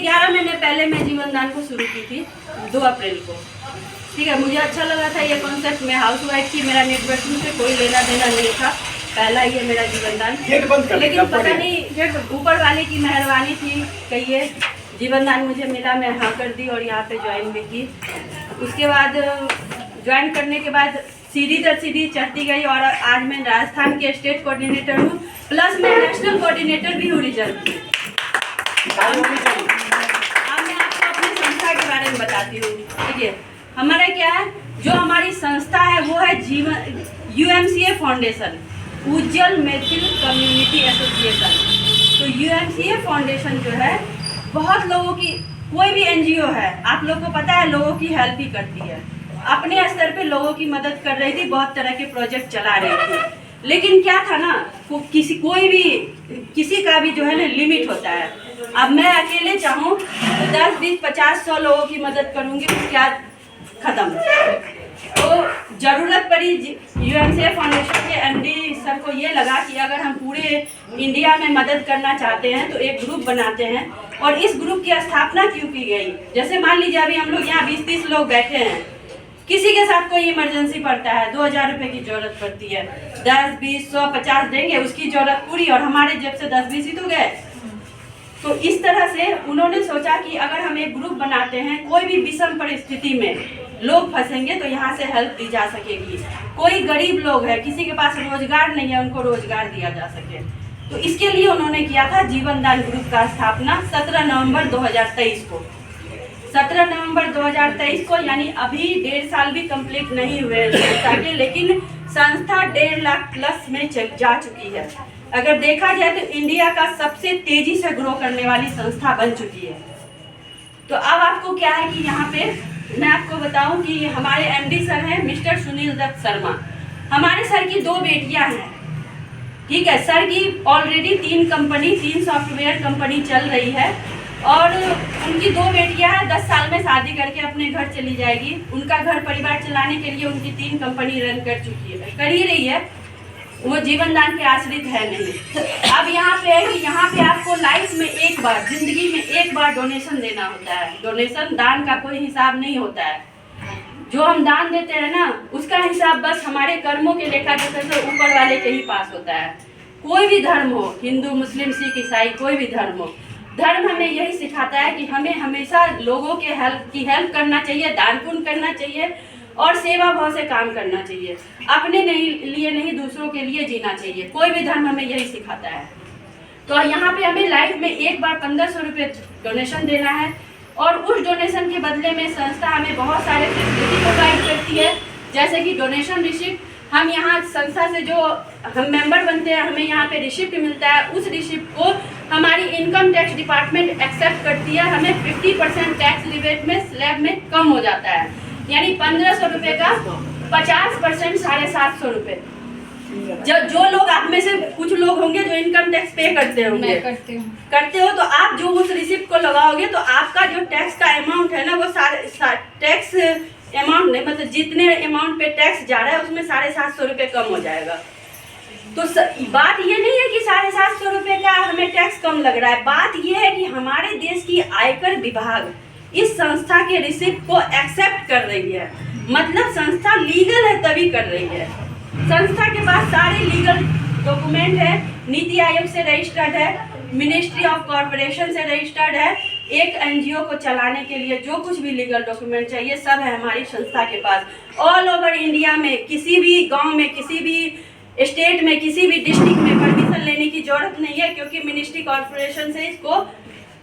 11 महीने पहले मैं जीवन दान को शुरू की थी 2 अप्रैल को। ठीक है, मुझे अच्छा लगा था ये कॉन्सेप्ट। मैं हाउस वाइफ थी, मेरा नेटवर्किंग से कोई लेना देना नहीं था, पहला ये मेरा जीवन दान। लेकिन पता नहीं ऊपर वाले की मेहरबानी थी, कहिए, जीवन दान मुझे मिला, मैं हाँ कर दी और यहाँ पे ज्वाइन भी की। उसके बाद ज्वाइन करने के बाद सीढ़ी दर सीढ़ी चढ़ती गई और आज मैं राजस्थान के स्टेट कोऑर्डिनेटर हूँ, प्लस मैं नेशनल कोऑर्डिनेटर भी हूँ रिजर्व की। अब मैं आपको अपनी संस्था के बारे में बताती हूँ। ठीक है, हमारा क्या है, जो हमारी संस्था है वो है जीवन UMCA फाउंडेशन, उज्जवल मैथिल कम्युनिटी एसोसिएशन। तो UMCA फाउंडेशन जो है बहुत लोगों की, कोई भी NGO है, आप लोग को पता है, लोगों की हेल्प ही करती है। अपने स्तर पे लोगों की मदद कर रही थी, बहुत तरह के प्रोजेक्ट चला रही थी। लेकिन क्या था ना, किसी का भी जो है ना लिमिट होता है। अब मैं अकेले चाहूँ तो 10, 20, 50, 100 लोगों की मदद करूँगी, क्या खत्म। तो जरूरत पड़ी UMCA फाउंडेशन के MD सर को ये लगा कि अगर हम पूरे इंडिया में मदद करना चाहते हैं तो एक ग्रुप बनाते हैं। और इस ग्रुप की स्थापना क्यों की गई, जैसे मान लीजिए अभी हम लोग यहाँ 20-30 लोग बैठे हैं, किसी के साथ कोई इमरजेंसी पड़ता है, 2000 रुपए की जरूरत पड़ती है, 10, 20, 100, 50 देंगे, उसकी जरूरत पूरी और हमारे जेब से 10-20 ही तो गए। तो इस तरह से उन्होंने सोचा कि अगर हम एक ग्रुप बनाते हैं, कोई भी विषम परिस्थिति में लोग फंसेंगे तो यहाँ से हेल्प दी जा सकेगी। कोई गरीब लोग है, किसी के पास रोजगार नहीं है, उनको रोजगार दिया जा सके। तो इसके लिए उन्होंने किया था जीवन दान ग्रुप का स्थापना 17 नवंबर 2023 को। 17 नवंबर 2023 को, यानी अभी 1.5 साल भी कंप्लीट नहीं हुए संस्था के, लेकिन संस्था 1.5 लाख प्लस में जा चुकी है। अगर देखा जाए तो इंडिया का सबसे तेजी से ग्रो करने वाली संस्था बन चुकी है। तो अब आपको क्या है कि यहाँ पे मैं आपको बताऊं कि हमारे MD सर हैं मिस्टर सुनील दत्त शर्मा। हमारे सर की 2 बेटियां हैं। ठीक है, सर की ऑलरेडी 3 सॉफ्टवेयर कंपनी चल रही है और उनकी 2 बेटियां हैं, 10 साल में शादी करके अपने घर चली जाएगी। उनका घर परिवार चलाने के लिए उनकी 3 कंपनी रन कर चुकी है, कर ही रही है, वो जीवन दान के आश्रित है नहीं। अब यहाँ पे है कि यहाँ पे आपको लाइफ में एक बार, जिंदगी में एक बार डोनेशन देना होता है। डोनेशन, दान का कोई हिसाब नहीं होता है। जो हम दान देते हैं ना, उसका हिसाब बस हमारे कर्मों के लेखा जोखा से ऊपर वाले के ही पास होता है। कोई भी धर्म हो, हिंदू, मुस्लिम, सिख, ईसाई, कोई भी धर्म हो, धर्म हमें यही सिखाता है कि हमें हमेशा लोगों के हेल्प करना चाहिए, दान पुण्य करना चाहिए और सेवा भाव से काम करना चाहिए। अपने लिए नहीं, दूसरों के लिए जीना चाहिए। कोई भी धर्म हमें यही सिखाता है। तो यहाँ पे हमें लाइफ में एक बार 1500 रुपये डोनेशन देना है और उस डोनेशन के बदले में संस्था हमें बहुत सारे फैसिलिटी प्रोवाइड करती है, जैसे कि डोनेशन रिसिप्ट। हम यहाँ संस्था से जो हम मेंबर बनते हैं, हमें यहाँ पे रिसिप्ट मिलता है। उस रिसिप्ट को हमारी इनकम टैक्स डिपार्टमेंट एक्सेप्ट करती है। हमें 50% टैक्स रिबेट में स्लैब में कम हो जाता है, यानी 1500 रुपये का 50% 750 रुपये। जो लोग आप में से कुछ लोग होंगे जो इनकम टैक्स पे करते होंगे, मैं करते हो, तो आप जो उस रिसिप्ट को लगाओगे तो आपका जो टैक्स का अमाउंट है ना, वो टैक्स अमाउंट नहीं, मतलब जितने अमाउंट पे टैक्स जा रहा है उसमें 750 रुपये कम हो जाएगा। तो बात ये नहीं है कि 750 रुपये का हमें टैक्स कम लग रहा है, बात ये है कि हमारे देश की आयकर विभाग इस संस्था के रिसिप्ट को एक्सेप्ट कर रही है। मतलब संस्था लीगल है तभी कर रही है। संस्था के पास सारे लीगल डॉक्यूमेंट है, नीति आयोग से रजिस्टर्ड है, मिनिस्ट्री ऑफ कॉर्पोरेशन से रजिस्टर्ड है। एक NGO को चलाने के लिए जो कुछ भी लीगल डॉक्यूमेंट चाहिए सब है हमारी संस्था के पास। ऑल ओवर इंडिया में किसी भी गांव में, किसी भी स्टेट में, किसी भी डिस्ट्रिक्ट में परमिशन लेने की जरूरत नहीं है, क्योंकि मिनिस्ट्री कॉर्पोरेशन से इसको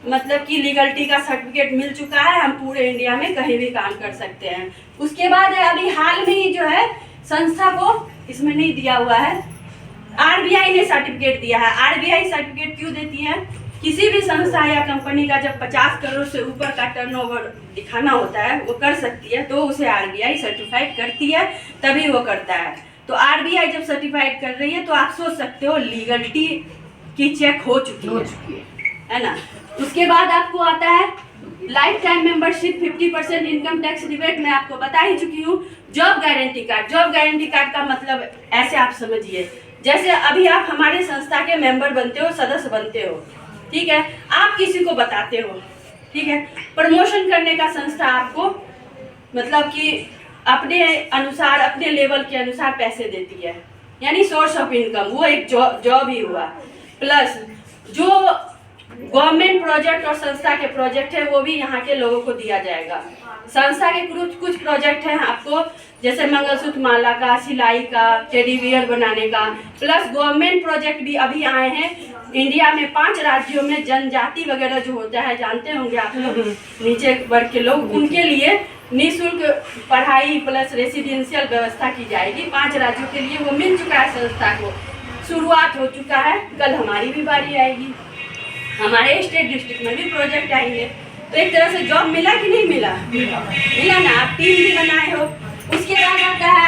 मतलब कि लीगलिटी का सर्टिफिकेट मिल चुका है। हम पूरे इंडिया में कहीं भी काम कर सकते हैं। उसके बाद अभी हाल में ही जो है संस्था को, इसमें नहीं दिया हुआ है, RBI ने सर्टिफिकेट दिया है। RBI सर्टिफिकेट क्यों देती है? किसी भी संस्था या कंपनी का जब 50 करोड़ से ऊपर का टर्नओवर दिखाना होता है, वो कर सकती है, तो उसे RBI सर्टिफाइड करती है, तभी वो करता है। तो RBI जब सर्टिफाइड कर रही है तो आप सोच सकते हो लीगलिटी की चेक हो चुकी है ना। उसके बाद आपको आता है life time membership, 50% income tax rebate, मैं आपको बता ही चुकी हूँ। Job guarantee card, job guarantee card का मतलब ऐसे आप समझिए, जैसे अभी आप हमारे संस्था के मेंबर बनते हो, सदस्य बनते हो, ठीक है, आप किसी को बताते हो ठीक है। प्रमोशन करने का संस्था आपको मतलब कि अपने अनुसार, अपने लेवल के अनुसार पैसे देती है, यानी सोर्स ऑफ इनकम, वो एक जॉब ही हुआ। प्लस जो गवर्नमेंट प्रोजेक्ट और संस्था के प्रोजेक्ट है वो भी यहाँ के लोगों को दिया जाएगा। संस्था के कुछ प्रोजेक्ट हैं आपको, जैसे मंगलसूत्र माला का, सिलाई का, टेडी बियर बनाने का। प्लस गवर्नमेंट प्रोजेक्ट भी अभी आए हैं इंडिया में 5 राज्यों में। जनजाति वगैरह जो होता है, जानते होंगे आप लोग, नीचे वर्ग के लोग, उनके लिए निःशुल्क पढ़ाई प्लस रेसिडेंशियल व्यवस्था की जाएगी 5 राज्यों के लिए। वो मिल चुका है संस्था को, शुरुआत हो चुका है। कल हमारी भी बारी आएगी, हमारे स्टेट डिस्ट्रिक्ट में भी प्रोजेक्ट आएंगे। तो एक तरह से जॉब मिला कि नहीं मिला? मिला ना। आप टीम भी बनाए हो। उसके बाद आता है